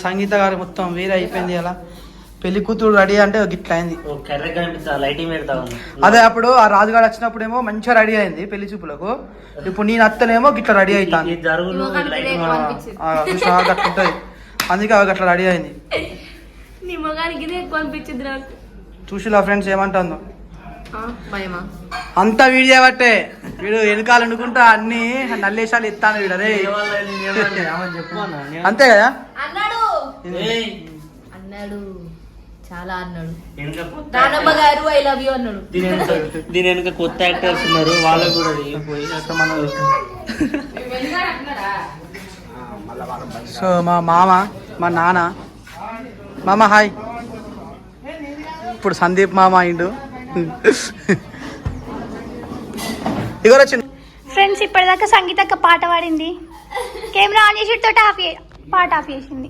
సంగీత గారు మొత్తం వేరే అయిపోయింది అలా. పెళ్లి కూతురు రెడీ అంటే గిట్లా అయింది. అదే అప్పుడు ఆ రాజుగాడు వచ్చినప్పుడేమో మంచిగా రెడీ అయింది పెళ్లి చూపులకు. ఇప్పుడు నేను అత్తనేమో గిట్లా రెడీ అవుతాను. గట్లుంటది, అందుకే అవి గట్లా రెడీ అయింది. చూసిలా ఫ్రెండ్స్ ఏమంటుందో. అంతా వీడియో బట్టే వీడు వెనకాల అనుకుంటా అన్ని నల్లేశాలు ఎత్తాను వీడు. అదే అంతే కదా అన్నాడు, చాలా అన్నాడు. నానమ్మ గారు ఐ లవ్ యూ అన్నాడు. దీని వెనుక కొత్త యాక్టర్స్ ఉన్నారు, వాళ్ళకు కూడా సో మా మామ మా నాన్న మామ హాయ్. ఇప్పుడు సందీప్ మామ అయిండు. ఇగో వచ్చింది ఫ్రెండ్స్. ఇప్పటిదాకా సంగీతక్క పాట పాడింది, కెమెరా ఆన్ చేసి తోట పాట ఆఫ్ చేసింది.